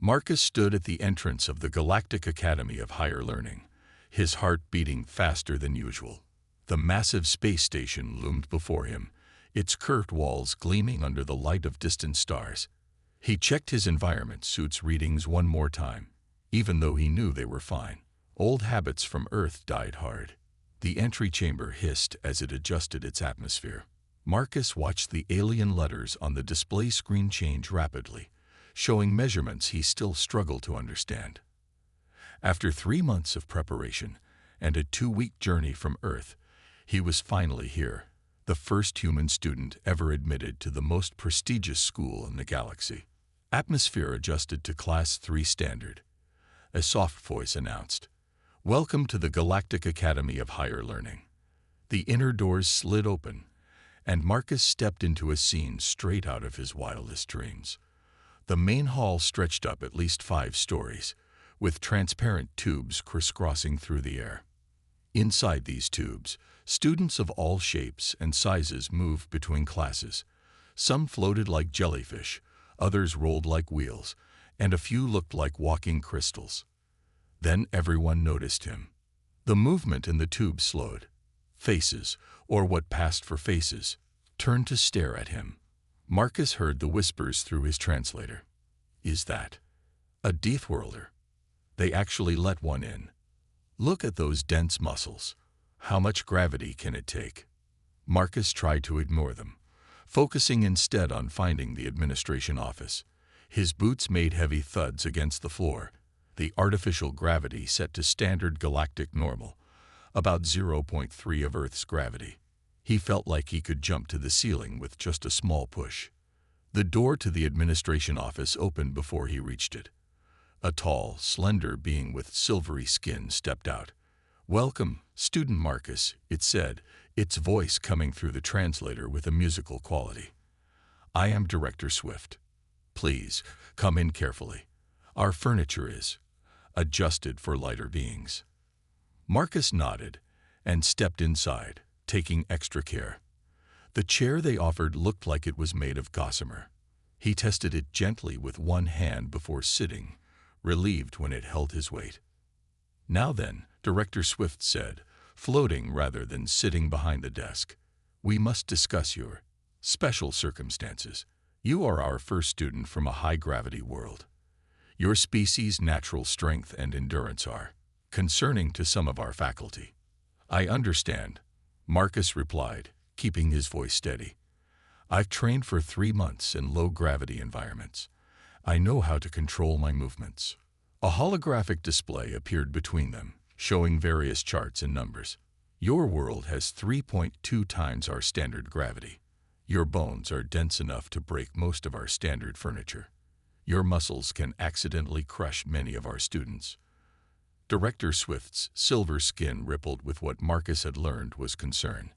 Marcus stood at the entrance of the Galactic Academy of Higher Learning, his heart beating faster than usual. The massive space station loomed before him, its curved walls gleaming under the light of distant stars. He checked his environment suit's readings one more time, even though he knew they were fine. Old habits from Earth died hard. The entry chamber hissed as it adjusted its atmosphere. Marcus watched the alien letters on the display screen change rapidly, showing measurements he still struggled to understand. After 3 months of preparation and a 2-week journey from Earth, he was finally here, the first human student ever admitted to the most prestigious school in the galaxy. Atmosphere adjusted to Class 3 standard. A soft voice announced, "Welcome to the Galactic Academy of Higher Learning." The inner doors slid open, and Marcus stepped into a scene straight out of his wildest dreams. The main hall stretched up at least 5 stories, with transparent tubes crisscrossing through the air. Inside these tubes, students of all shapes and sizes moved between classes. Some floated like jellyfish, others rolled like wheels, and a few looked like walking crystals. Then everyone noticed him. The movement in the tube slowed. Faces, or what passed for faces, turned to stare at him. Marcus heard the whispers through his translator. "Is that a Deathworlder? They actually let one in. Look at those dense muscles. How much gravity can it take?" Marcus tried to ignore them, focusing instead on finding the administration office. His boots made heavy thuds against the floor, the artificial gravity set to standard galactic normal, about 0.3 of Earth's gravity. He felt like he could jump to the ceiling with just a small push. The door to the administration office opened before he reached it. A tall, slender being with silvery skin stepped out. "Welcome, Student Marcus," it said, its voice coming through the translator with a musical quality. "I am Director Swift. Please, come in carefully. Our furniture is adjusted for lighter beings." Marcus nodded and stepped inside, taking extra care. The chair they offered looked like it was made of gossamer. He tested it gently with one hand before sitting, relieved when it held his weight. "Now then," Director Swift said, floating rather than sitting behind the desk, "we must discuss your special circumstances. You are our first student from a high-gravity world. Your species' natural strength and endurance are concerning to some of our faculty." "I understand," Marcus replied, keeping his voice steady. "I've trained for 3 months in low-gravity environments. I know how to control my movements." A holographic display appeared between them, showing various charts and numbers. "Your world has 3.2 times our standard gravity. Your bones are dense enough to break most of our standard furniture. Your muscles can accidentally crush many of our students." Director Swift's silver skin rippled with what Marcus had learned was concern.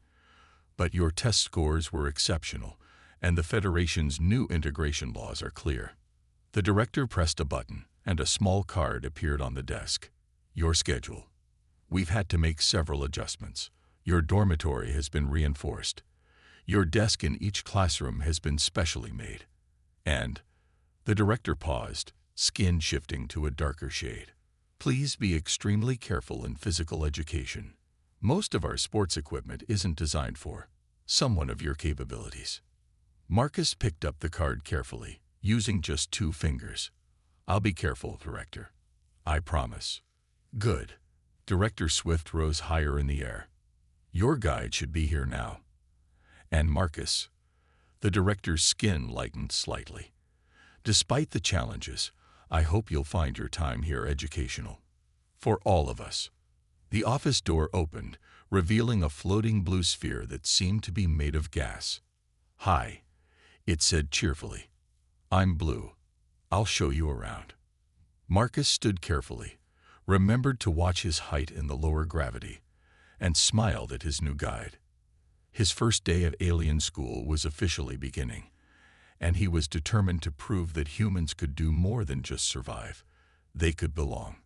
"But your test scores were exceptional, and the Federation's new integration laws are clear." The director pressed a button, and a small card appeared on the desk. "Your schedule. We've had to make several adjustments. Your dormitory has been reinforced. Your desk in each classroom has been specially made. And..." The director paused, skin shifting to a darker shade. "Please be extremely careful in physical education. Most of our sports equipment isn't designed for someone of your capabilities." Marcus picked up the card carefully, using just 2 fingers. "I'll be careful, Director. I promise." "Good." Director Swift rose higher in the air. "Your guide should be here now." "And Marcus." The director's skin lightened slightly. "Despite the challenges, I hope you'll find your time here educational. For all of us." The office door opened, revealing a floating blue sphere that seemed to be made of gas. "Hi," it said cheerfully. "I'm Blue. I'll show you around." Marcus stood carefully, remembered to watch his height in the lower gravity, and smiled at his new guide. His first day at alien school was officially beginning, and he was determined to prove that humans could do more than just survive. They could belong.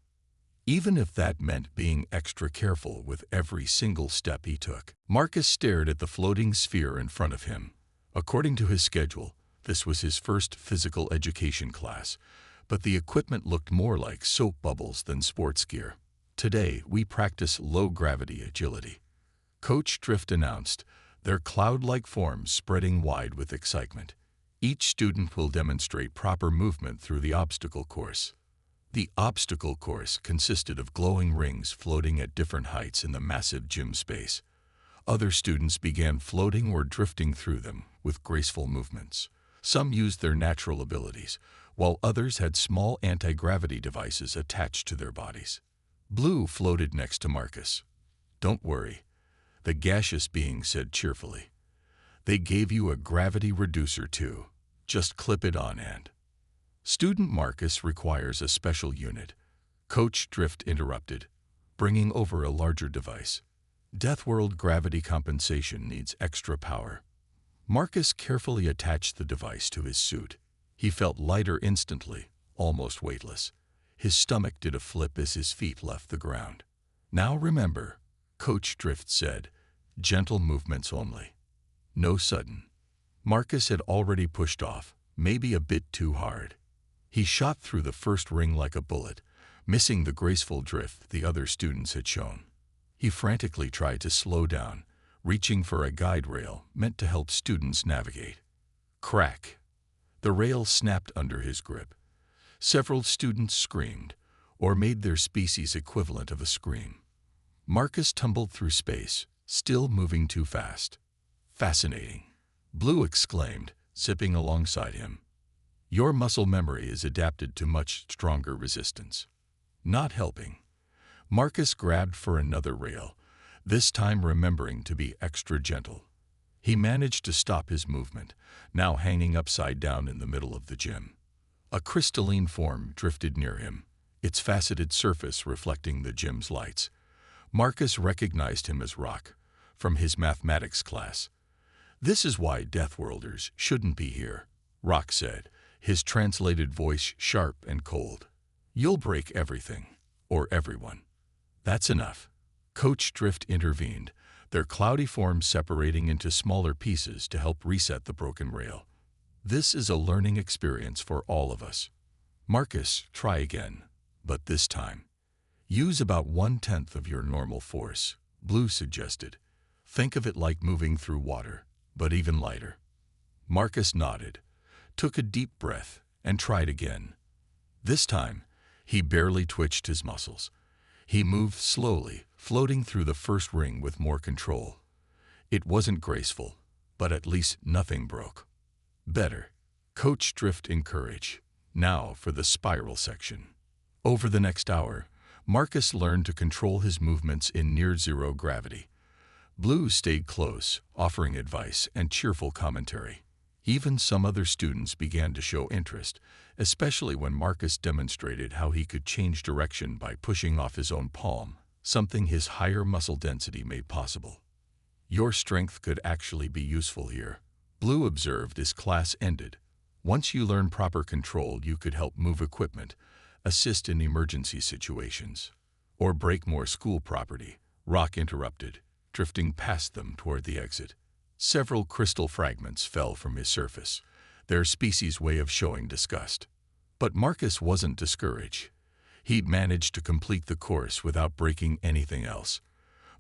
Even if that meant being extra careful with every single step he took. Marcus stared at the floating sphere in front of him. According to his schedule, this was his first physical education class, but the equipment looked more like soap bubbles than sports gear. Today, we practice low-gravity agility. Coach Drift announced, their cloud-like forms spreading wide with excitement. Each student will demonstrate proper movement through the obstacle course. The obstacle course consisted of glowing rings floating at different heights in the massive gym space. Other students began floating or drifting through them with graceful movements. Some used their natural abilities, while others had small anti-gravity devices attached to their bodies. Blue floated next to Marcus. "Don't worry," the gaseous being said cheerfully. "They gave you a gravity reducer too. Just clip it on and—" Student Marcus requires a special unit. Coach Drift interrupted, bringing over a larger device. Deathworld gravity compensation needs extra power. Marcus carefully attached the device to his suit. He felt lighter instantly, almost weightless. His stomach did a flip as his feet left the ground. "Now remember," Coach Drift said, "gentle movements only. No sudden." Marcus had already pushed off, maybe a bit too hard. He shot through the first ring like a bullet, missing the graceful drift the other students had shown. He frantically tried to slow down, reaching for a guide rail meant to help students navigate. Crack! The rail snapped under his grip. Several students screamed, or made their species equivalent of a scream. Marcus tumbled through space, still moving too fast. "Fascinating," Blue exclaimed, zipping alongside him. "Your muscle memory is adapted to much stronger resistance." Not helping, Marcus grabbed for another rail, this time remembering to be extra gentle. He managed to stop his movement, now hanging upside down in the middle of the gym. A crystalline form drifted near him, its faceted surface reflecting the gym's lights. Marcus recognized him as Rock, from his mathematics class. "This is why Deathworlders shouldn't be here," Rock said, his translated voice sharp and cold. "You'll break everything, or everyone." "That's enough," Coach Drift intervened, their cloudy forms separating into smaller pieces to help reset the broken rail. "This is a learning experience for all of us. Marcus, try again, but this time, use about 1/10 of your normal force," Blue suggested. "Think of it like moving through water, but even lighter." Marcus nodded, took a deep breath, and tried again. This time, he barely twitched his muscles. He moved slowly, floating through the first ring with more control. It wasn't graceful, but at least nothing broke. "Better," Coach Drift encouraged. "Now for the spiral section." Over the next hour, Marcus learned to control his movements in near-zero gravity. Blue stayed close, offering advice and cheerful commentary. Even some other students began to show interest, especially when Marcus demonstrated how he could change direction by pushing off his own palm, something his higher muscle density made possible. "Your strength could actually be useful here," Blue observed as class ended. "Once you learn proper control, you could help move equipment, assist in emergency situations, or break more school property," Rock interrupted, drifting past them toward the exit. Several crystal fragments fell from his surface, their species' way of showing disgust. But Marcus wasn't discouraged. He'd managed to complete the course without breaking anything else.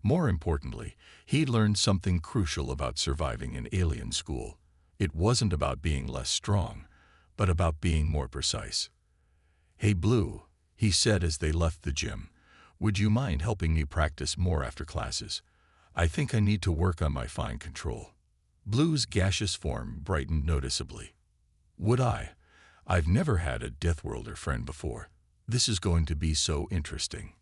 More importantly, he'd learned something crucial about surviving in alien school. It wasn't about being less strong, but about being more precise. "Hey, Blue," he said as they left the gym, "would you mind helping me practice more after classes? I think I need to work on my fine control." Blue's gaseous form brightened noticeably. "Would I? I've never had a Deathworlder friend before. This is going to be so interesting."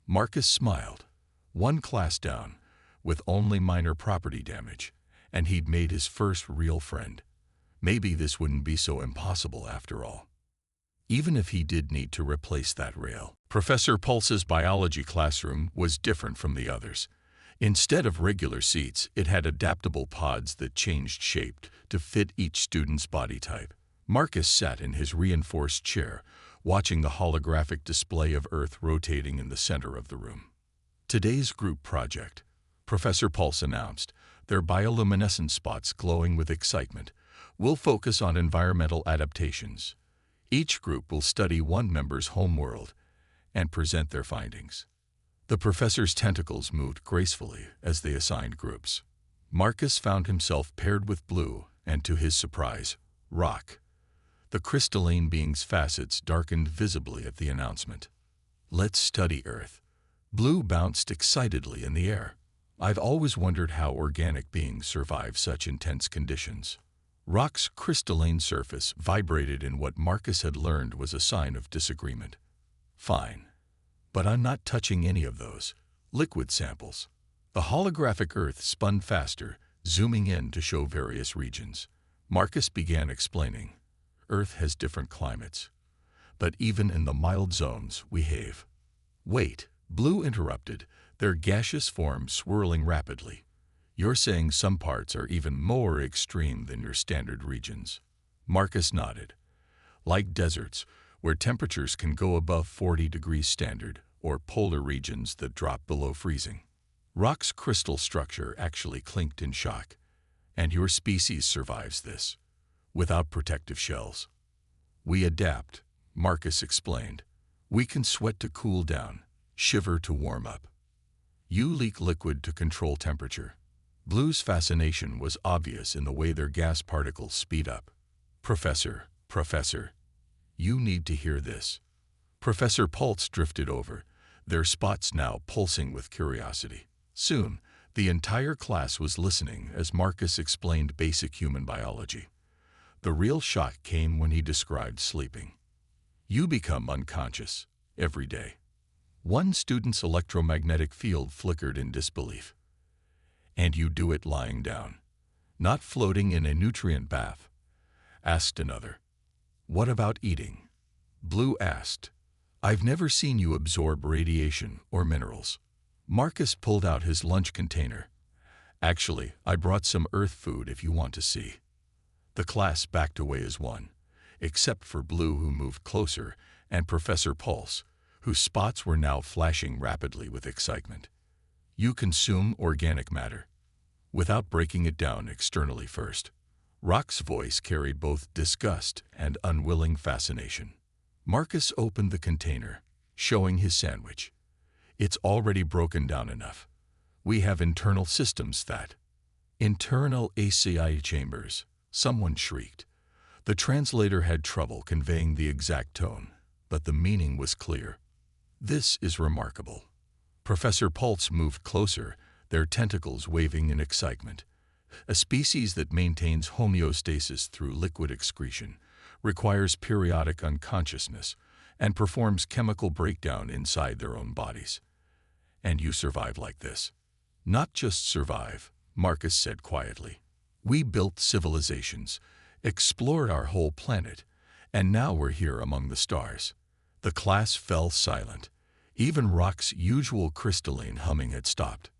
Marcus smiled. One class down, with only minor property damage, and he'd made his first real friend. Maybe this wouldn't be so impossible after all. Even if he did need to replace that rail. Professor Pulse's biology classroom was different from the others. Instead of regular seats, it had adaptable pods that changed shape to fit each student's body type. Marcus sat in his reinforced chair, watching the holographic display of Earth rotating in the center of the room. "Today's group project," Professor Pulse announced, their bioluminescent spots glowing with excitement, "will focus on environmental adaptations. Each group will study one member's homeworld and present their findings. The professor's tentacles moved gracefully as they assigned groups. Marcus found himself paired with Blue and, to his surprise, Rock. The crystalline being's facets darkened visibly at the announcement. "Let's study Earth." Blue bounced excitedly in the air. "I've always wondered how organic beings survive such intense conditions." Rock's crystalline surface vibrated in what Marcus had learned was a sign of disagreement. "Fine. But I'm not touching any of those liquid samples." The holographic Earth spun faster, zooming in to show various regions. Marcus began explaining. "Earth has different climates, but even in the mild zones we have." "Wait," Blue interrupted, their gaseous forms swirling rapidly. "You're saying some parts are even more extreme than your standard regions?" Marcus nodded. "Like deserts, where temperatures can go above 40 degrees standard, or polar regions that drop below freezing." Rock's crystal structure actually clinked in shock. "And your species survives this, without protective shells?" "We adapt," Marcus explained. "We can sweat to cool down, shiver to warm up. You leak liquid to control temperature." Blue's fascination was obvious in the way their gas particles speed up. Professor, you need to hear this." Professor Pulse drifted over, their spots now pulsing with curiosity. Soon, the entire class was listening as Marcus explained basic human biology. The real shock came when he described sleeping. "You become unconscious every day." One student's electromagnetic field flickered in disbelief. "And you do it lying down, not floating in a nutrient bath?" asked another. "What about eating?" Blue asked. "I've never seen you absorb radiation or minerals." Marcus pulled out his lunch container. "Actually, I brought some Earth food if you want to see." The class backed away as one, except for Blue, who moved closer, and Professor Pulse, whose spots were now flashing rapidly with excitement. "You consume organic matter, without breaking it down externally first." Rock's voice carried both disgust and unwilling fascination. Marcus opened the container, showing his sandwich. "It's already broken down enough. We have internal systems that—" "Internal ACI chambers," someone shrieked. The translator had trouble conveying the exact tone, but the meaning was clear. "This is remarkable." Professor Pulse moved closer, their tentacles waving in excitement. "A species that maintains homeostasis through liquid excretion, requires periodic unconsciousness, and performs chemical breakdown inside their own bodies. And you survive like this." "Not just survive," Marcus said quietly. "We built civilizations, explored our whole planet, and now we're here among the stars." The class fell silent. Even Rock's usual crystalline humming had stopped.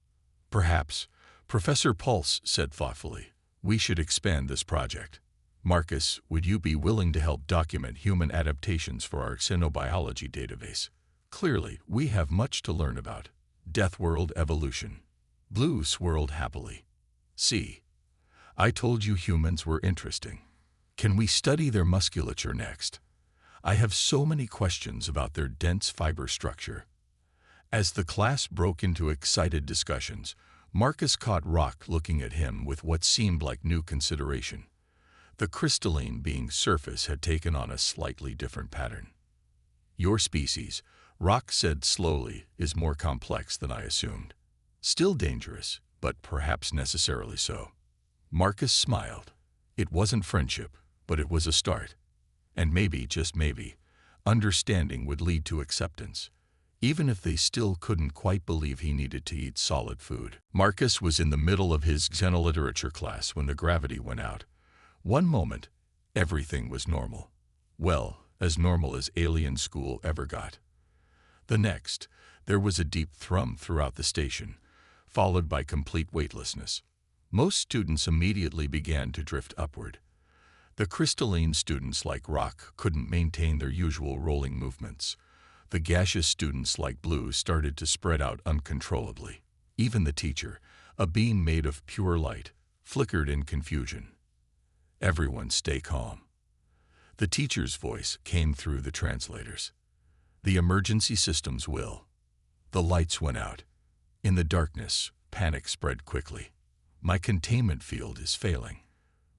"Perhaps," Professor Pulse said thoughtfully, "we should expand this project. Marcus, would you be willing to help document human adaptations for our xenobiology database? Clearly, we have much to learn about Deathworld evolution." Blue swirled happily. "See, I told you humans were interesting. Can we study their musculature next? I have so many questions about their dense fiber structure." As the class broke into excited discussions, Marcus caught Rock looking at him with what seemed like new consideration. The crystalline being's surface had taken on a slightly different pattern. "Your species," Rock said slowly, "is more complex than I assumed. Still dangerous, but perhaps necessarily so." Marcus smiled. It wasn't friendship, but it was a start. And maybe, just maybe, understanding would lead to acceptance, even if they still couldn't quite believe he needed to eat solid food. Marcus was in the middle of his xenoliterature class when the gravity went out. One moment, everything was normal. Well, as normal as alien school ever got. The next, there was a deep thrum throughout the station, followed by complete weightlessness. Most students immediately began to drift upward. The crystalline students like Rock couldn't maintain their usual rolling movements. The gaseous students like Blue started to spread out uncontrollably. Even the teacher, a beam made of pure light, flickered in confusion. "Everyone stay calm. The teacher's voice came through the translators. The emergency systems will. The lights went out. In the darkness, panic spread quickly. My containment field is failing.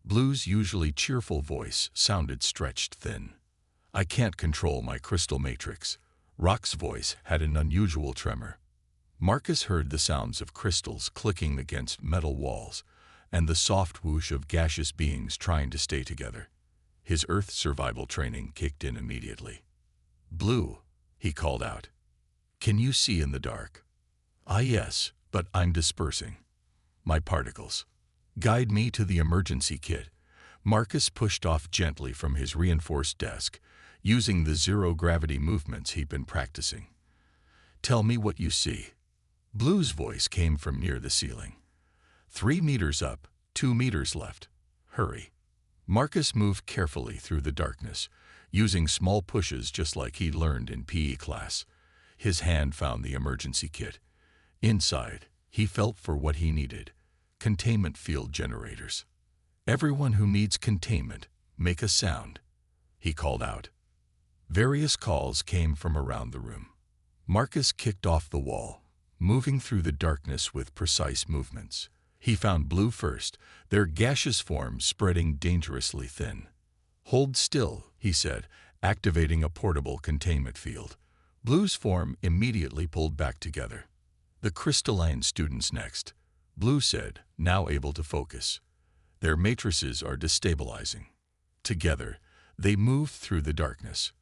Blue's usually cheerful voice sounded stretched thin. I can't control my crystal matrix. Rock's voice had an unusual tremor. Marcus heard the sounds of crystals clicking against metal walls and the soft whoosh of gaseous beings trying to stay together. His Earth survival training kicked in immediately. "Blue," he called out. "Can you see in the dark?" "Ah, yes, but I'm dispersing my particles. Guide me to the emergency kit." Marcus pushed off gently from his reinforced desk, using the zero-gravity movements he'd been practicing. "Tell me what you see." Blue's voice came from near the ceiling. 3 meters up, 2 meters left. Hurry." Marcus moved carefully through the darkness, using small pushes just like he'd learned in PE class. His hand found the emergency kit. Inside, he felt for what he needed: containment field generators. "Everyone who needs containment, make a sound," he called out. Various calls came from around the room. Marcus kicked off the wall, moving through the darkness with precise movements. He found Blue first, their gaseous forms spreading dangerously thin. "Hold still," he said, activating a portable containment field. Blue's form immediately pulled back together. "The crystalline students next," Blue said, now able to focus. "Their matrices are destabilizing." Together, they moved through the darkness.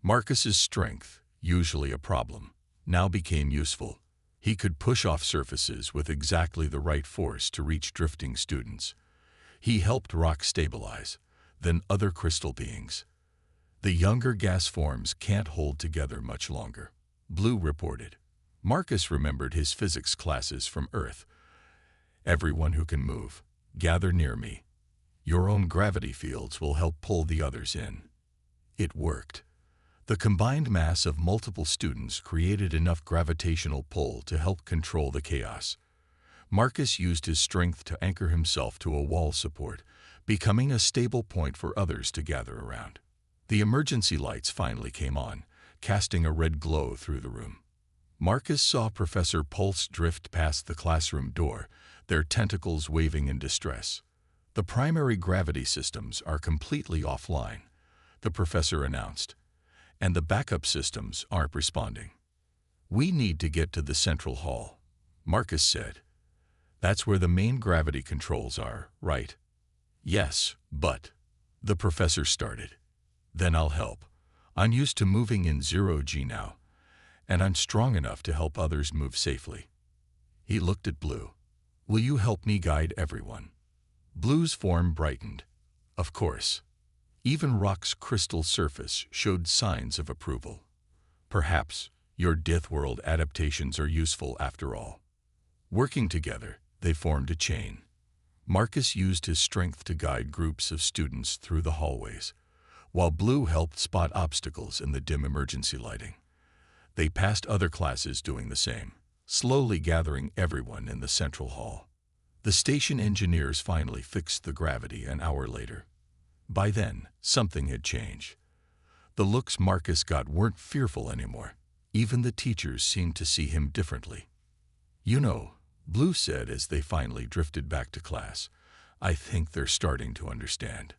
Marcus's strength, usually a problem, now became useful. He could push off surfaces with exactly the right force to reach drifting students. He helped Rock stabilize, then other crystal beings. "The younger gas forms can't hold together much longer," Blue reported. Marcus remembered his physics classes from Earth. "Everyone who can move, gather near me. Your own gravity fields will help pull the others in." It worked. The combined mass of multiple students created enough gravitational pull to help control the chaos. Marcus used his strength to anchor himself to a wall support, becoming a stable point for others to gather around. The emergency lights finally came on, casting a red glow through the room. Marcus saw Professor Pulse drift past the classroom door, their tentacles waving in distress. "The primary gravity systems are completely offline," the professor announced, "and the backup systems aren't responding." "We need to get to the central hall," Marcus said. "That's where the main gravity controls are, right?" "Yes, but," the professor started. "Then I'll help. I'm used to moving in 0G now, and I'm strong enough to help others move safely." He looked at Blue. "Will you help me guide everyone?" Blue's form brightened. "Of course." Even Rock's crystal surface showed signs of approval. "Perhaps your Deathworld adaptations are useful after all." Working together, they formed a chain. Marcus used his strength to guide groups of students through the hallways, while Blue helped spot obstacles in the dim emergency lighting. They passed other classes doing the same, slowly gathering everyone in the central hall. The station engineers finally fixed the gravity an hour later. By then, something had changed. The looks Marcus got weren't fearful anymore. Even the teachers seemed to see him differently. "You know," Blue said as they finally drifted back to class, "I think they're starting to understand.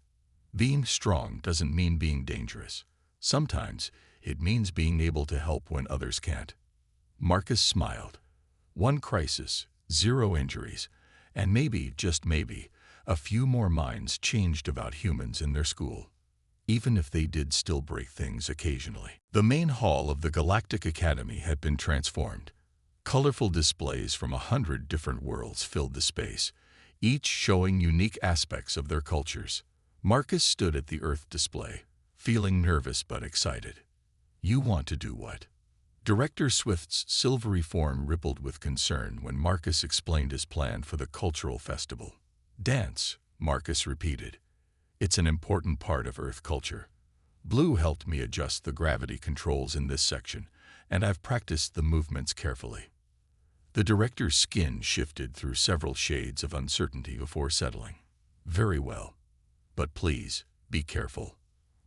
Being strong doesn't mean being dangerous. Sometimes it means being able to help when others can't." Marcus smiled. One crisis, 0 injuries, and maybe, just maybe, a few more minds changed about humans in their school, even if they did still break things occasionally. The main hall of the Galactic Academy had been transformed. Colorful displays from 100 different worlds filled the space, each showing unique aspects of their cultures. Marcus stood at the Earth display, feeling nervous but excited. "You want to do what?" Director Swift's silvery form rippled with concern when Marcus explained his plan for the cultural festival. "Dance," Marcus repeated. "It's an important part of Earth culture. Blue helped me adjust the gravity controls in this section, and I've practiced the movements carefully." The director's skin shifted through several shades of uncertainty before settling. "Very well. But please, be careful.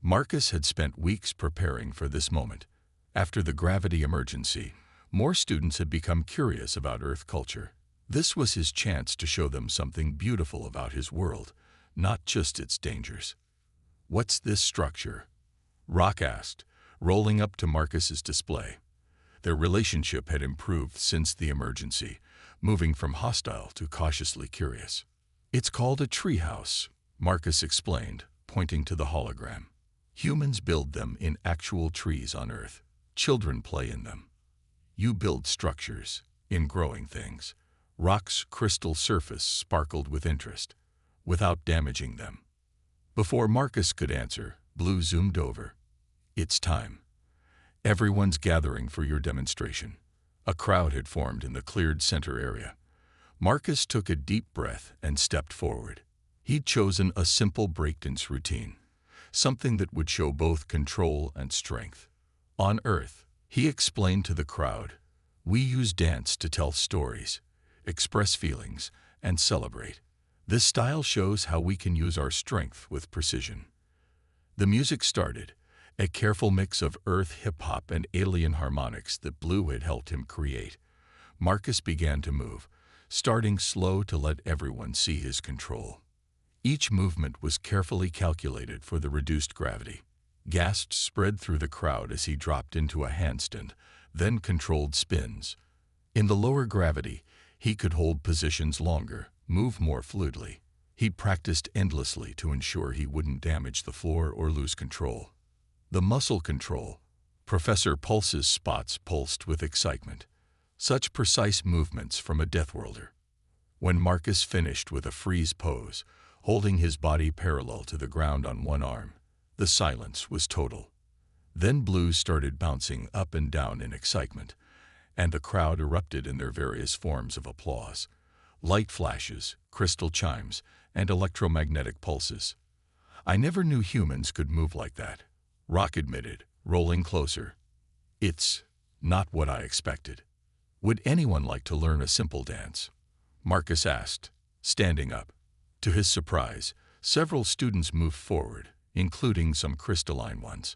Marcus had spent weeks preparing for this moment. After the gravity emergency, more students had become curious about Earth culture. This was his chance to show them something beautiful about his world, not just its dangers. "What's this structure?" Rock asked, rolling up to Marcus's display. Their relationship had improved since the emergency, moving from hostile to cautiously curious. "It's called a treehouse," Marcus explained, pointing to the hologram. "Humans build them in actual trees on Earth. Children play in them. You build structures in growing things." Rock's crystal surface sparkled with interest, without damaging them. Before Marcus could answer, Blue zoomed over. "It's time. Everyone's gathering for your demonstration." A crowd had formed in the cleared center area. Marcus took a deep breath and stepped forward. He'd chosen a simple breakdance routine, something that would show both control and strength. "On Earth," he explained to the crowd, "we use dance to tell stories, express feelings, and celebrate. This style shows how we can use our strength with precision." The music started, a careful mix of Earth hip-hop and alien harmonics that Blue had helped him create. Marcus began to move, starting slow to let everyone see his control. Each movement was carefully calculated for the reduced gravity. Gasps spread through the crowd as he dropped into a handstand, then controlled spins. In the lower gravity, he could hold positions longer, move more fluidly. He practiced endlessly to ensure he wouldn't damage the floor or lose control. The muscle control. Professor Pulse's spots pulsed with excitement. Such precise movements from a Deathworlder. When Marcus finished with a freeze pose, holding his body parallel to the ground on one arm, the silence was total. Then Blue started bouncing up and down in excitement, and the crowd erupted in their various forms of applause. Light flashes, crystal chimes, and electromagnetic pulses. "I never knew humans could move like that," Rock admitted, rolling closer. "It's not what I expected." "Would anyone like to learn a simple dance?" Marcus asked, standing up. To his surprise, several students moved forward, including some crystalline ones.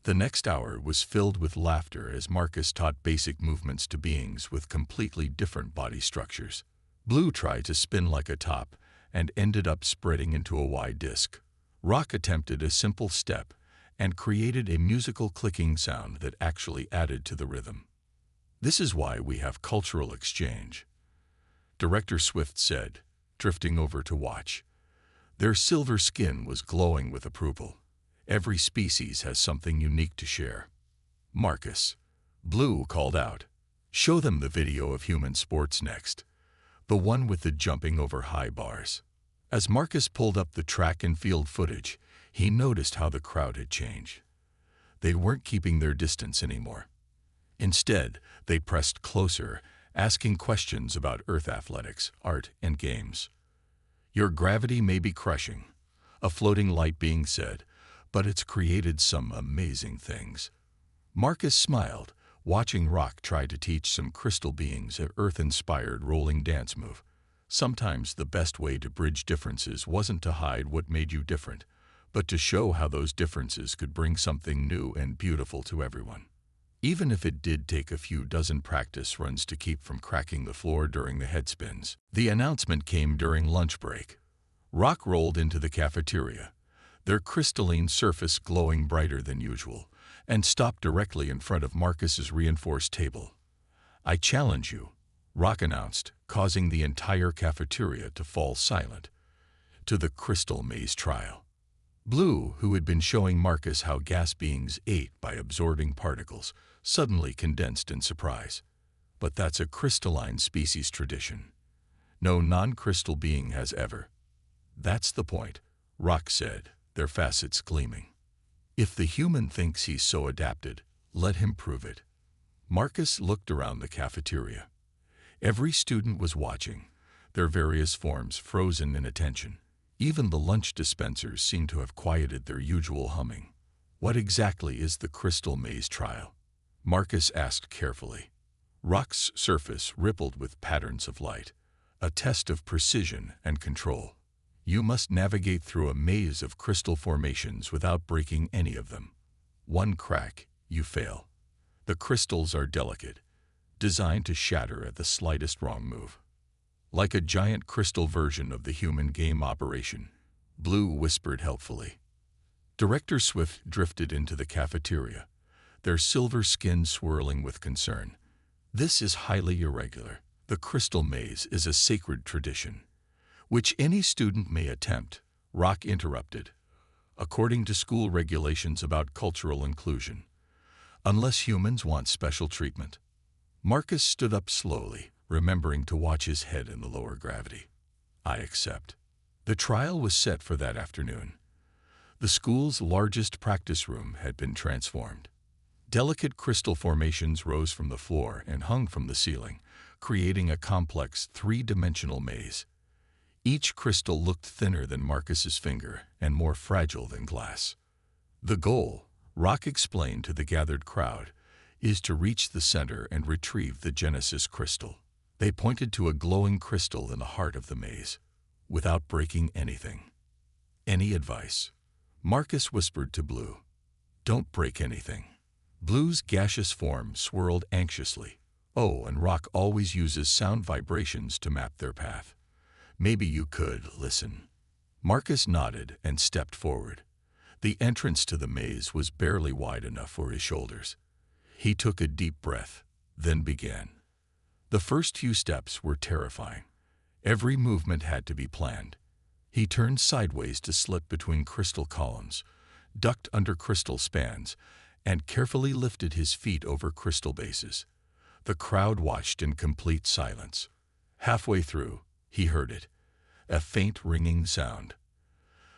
The next hour was filled with laughter as Marcus taught basic movements to beings with completely different body structures. Blue tried to spin like a top and ended up spreading into a wide disc. Rock attempted a simple step and created a musical clicking sound that actually added to the rhythm. "This is why we have cultural exchange," Director Swift said, drifting over to watch. Their silver skin was glowing with approval. "Every species has something unique to share." "Marcus," Blue called out, "show them the video of human sports next. The one with the jumping over high bars." As Marcus pulled up the track and field footage, he noticed how the crowd had changed. They weren't keeping their distance anymore. Instead, they pressed closer, asking questions about Earth athletics, art, and games. "Your gravity may be crushing," a floating light being said, "but it's created some amazing things." Marcus smiled, watching Rock try to teach some crystal beings an Earth-inspired rolling dance move. Sometimes the best way to bridge differences wasn't to hide what made you different, but to show how those differences could bring something new and beautiful to everyone. Even if it did take a few dozen practice runs to keep from cracking the floor during the headspins. The announcement came during lunch break. Rock rolled into the cafeteria, their crystalline surface glowing brighter than usual, and stopped directly in front of Marcus's reinforced table. "I challenge you," Rock announced, causing the entire cafeteria to fall silent, "to the Crystal Maze trial." Blue, who had been showing Marcus how gas beings ate by absorbing particles, suddenly condensed in surprise. "But that's a crystalline species tradition. No non-crystal being has ever." "That's the point," Rock said, their facets gleaming. "If the human thinks he's so adapted, let him prove it." Marcus looked around the cafeteria. Every student was watching, their various forms frozen in attention. Even the lunch dispensers seemed to have quieted their usual humming. "What exactly is the Crystal Maze trial?" Marcus asked carefully. Rock's surface rippled with patterns of light, a test of precision and control. You must navigate through a maze of crystal formations without breaking any of them. One crack, you fail. The crystals are delicate, designed to shatter at the slightest wrong move. Like a giant crystal version of the human game operation, Blue whispered helpfully. Director Swift drifted into the cafeteria, their silver skin swirling with concern. This is highly irregular. The crystal maze is a sacred tradition, which any student may attempt, Rock interrupted, according to school regulations about cultural inclusion, unless humans want special treatment. Marcus stood up slowly, remembering to watch his head in the lower gravity. I accept. The trial was set for that afternoon. The school's largest practice room had been transformed. Delicate crystal formations rose from the floor and hung from the ceiling, creating a complex three-dimensional maze. Each crystal looked thinner than Marcus's finger and more fragile than glass. The goal, Rock explained to the gathered crowd, is to reach the center and retrieve the Genesis crystal. They pointed to a glowing crystal in the heart of the maze, without breaking anything. Any advice? Marcus whispered to Blue. Don't break anything. Blue's gaseous form swirled anxiously. Oh, and Rock always uses sound vibrations to map their path. Maybe you could listen. Marcus nodded and stepped forward. The entrance to the maze was barely wide enough for his shoulders. He took a deep breath, then began. The first few steps were terrifying. Every movement had to be planned. He turned sideways to slip between crystal columns, ducked under crystal spans, and carefully lifted his feet over crystal bases. The crowd watched in complete silence. Halfway through, he heard it, a faint ringing sound.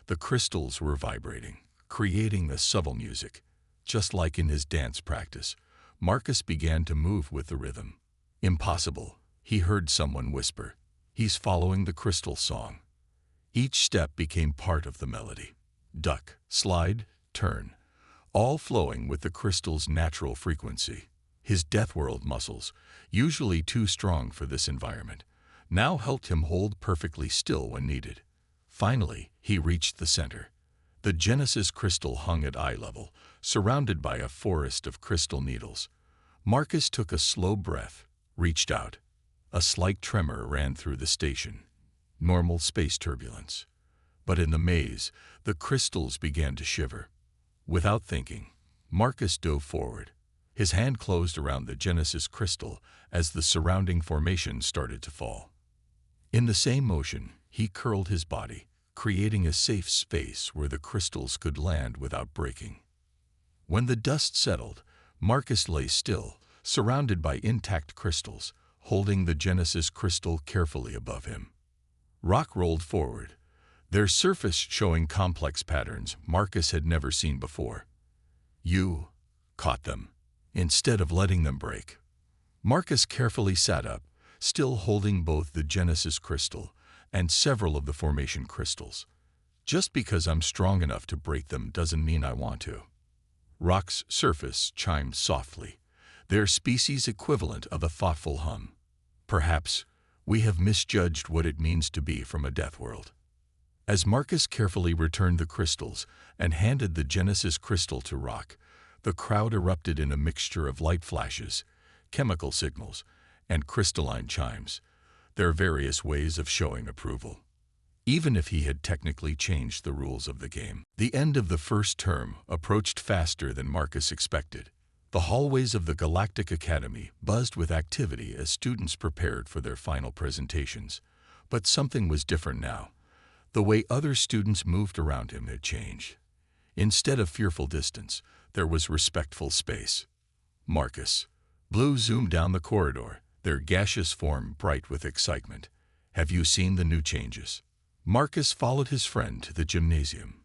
The crystals were vibrating, creating a subtle music. Just like in his dance practice, Marcus began to move with the rhythm. Impossible, he heard someone whisper. He's following the crystal song. Each step became part of the melody. Duck, slide, turn, all flowing with the crystal's natural frequency. His Deathworld muscles, usually too strong for this environment, now helped him hold perfectly still when needed. Finally, he reached the center. The Genesis crystal hung at eye level, surrounded by a forest of crystal needles. Marcus took a slow breath, reached out. A slight tremor ran through the station. Normal space turbulence. But in the maze, the crystals began to shiver. Without thinking, Marcus dove forward. His hand closed around the Genesis crystal as the surrounding formation started to fall. In the same motion, he curled his body, creating a safe space where the crystals could land without breaking. When the dust settled, Marcus lay still, surrounded by intact crystals, holding the Genesis crystal carefully above him. Rock rolled forward, their surface showing complex patterns Marcus had never seen before. You caught them, instead of letting them break. Marcus carefully sat up, still holding both the Genesis crystal and several of the formation crystals. Just because I'm strong enough to break them doesn't mean I want to. Rock's surface chimed softly, their species equivalent of a thoughtful hum. Perhaps we have misjudged what it means to be from a death world. As Marcus carefully returned the crystals and handed the Genesis crystal to Rock, the crowd erupted in a mixture of light flashes, chemical signals, and crystalline chimes, their various ways of showing approval. Even if he had technically changed the rules of the game, the end of the first term approached faster than Marcus expected. The hallways of the Galactic Academy buzzed with activity as students prepared for their final presentations. But something was different now. The way other students moved around him had changed. Instead of fearful distance, there was respectful space. Marcus. Blue zoomed down the corridor, their gaseous form bright with excitement. Have you seen the new changes? Marcus followed his friend to the gymnasium.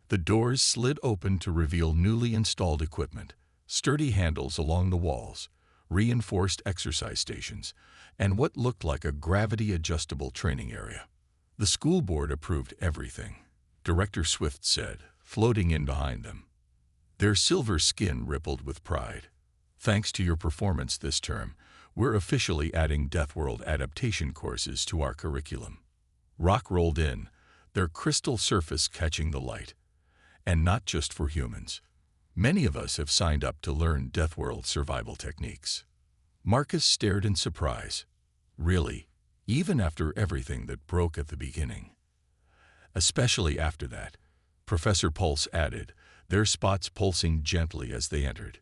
The doors slid open to reveal newly installed equipment, sturdy handles along the walls, reinforced exercise stations, and what looked like a gravity-adjustable training area. The school board approved everything, Director Swift said, floating in behind them. Their silver skin rippled with pride. Thanks to your performance this term, we're officially adding Deathworld adaptation courses to our curriculum. Rock rolled in, their crystal surface catching the light. And not just for humans. Many of us have signed up to learn Deathworld survival techniques. Marcus stared in surprise. Really? Even after everything that broke at the beginning? Especially after that, Professor Pulse added, their spots pulsing gently as they entered.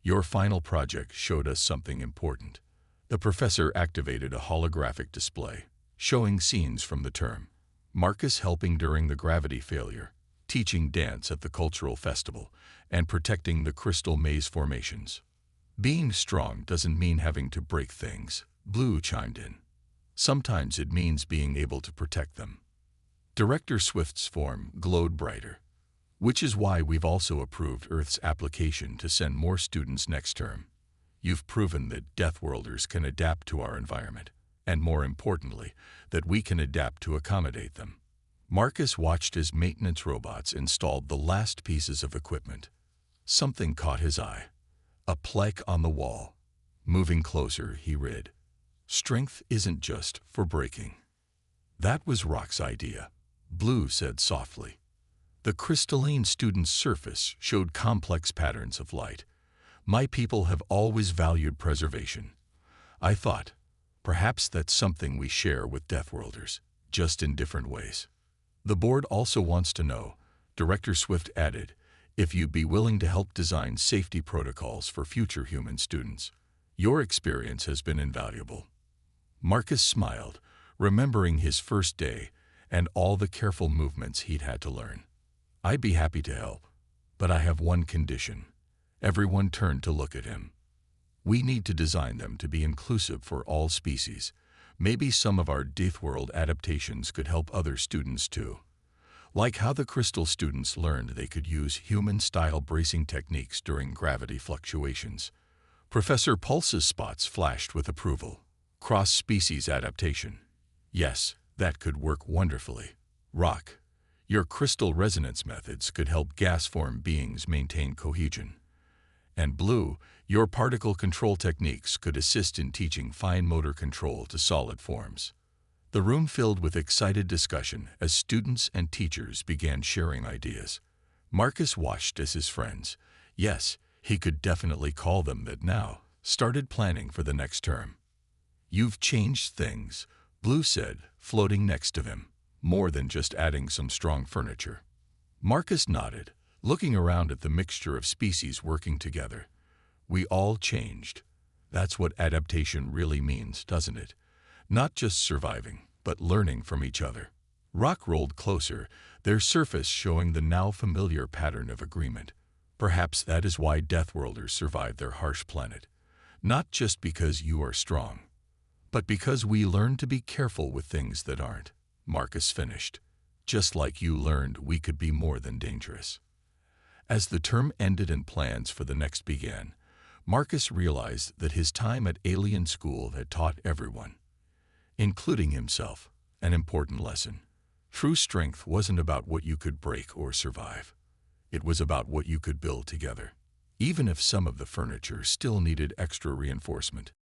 Your final project showed us something important. The professor activated a holographic display, showing scenes from the term. Marcus helping during the gravity failure, teaching dance at the cultural festival, and protecting the crystal maze formations. Being strong doesn't mean having to break things, Blue chimed in. Sometimes it means being able to protect them. Director Swift's form glowed brighter, which is why we've also approved Earth's application to send more students next term. You've proven that Deathworlders can adapt to our environment, and more importantly, that we can adapt to accommodate them. Marcus watched as maintenance robots installed the last pieces of equipment. Something caught his eye. A plaque on the wall. Moving closer, he read, "Strength isn't just for breaking." That was Rock's idea, Blue said softly. The crystalline student's surface showed complex patterns of light. My people have always valued preservation. I thought, perhaps that's something we share with Deathworlders, just in different ways. The board also wants to know, Director Swift added, if you'd be willing to help design safety protocols for future human students. Your experience has been invaluable. Marcus smiled, remembering his first day and all the careful movements he'd had to learn. I'd be happy to help, but I have one condition. Everyone turned to look at him. We need to design them to be inclusive for all species. Maybe some of our Deathworld adaptations could help other students too. Like how the crystal students learned they could use human-style bracing techniques during gravity fluctuations. Professor Pulse's spots flashed with approval. Cross-species adaptation. Yes, that could work wonderfully. Rock, your crystal resonance methods could help gas-form beings maintain cohesion. And Blue, your particle control techniques could assist in teaching fine motor control to solid forms. The room filled with excited discussion as students and teachers began sharing ideas. Marcus watched as his friends, yes, he could definitely call them that now, started planning for the next term. You've changed things, Blue said, floating next to him, more than just adding some strong furniture. Marcus nodded, looking around at the mixture of species working together. We all changed. That's what adaptation really means, doesn't it? Not just surviving, but learning from each other. Rock rolled closer, their surface showing the now familiar pattern of agreement. Perhaps that is why Deathworlders survived their harsh planet. Not just because you are strong, but because we learned to be careful with things that aren't. Marcus finished. Just like you learned we could be more than dangerous. As the term ended and plans for the next began, Marcus realized that his time at alien school had taught everyone, including himself, an important lesson. True strength wasn't about what you could break or survive. It was about what you could build together, even if some of the furniture still needed extra reinforcement.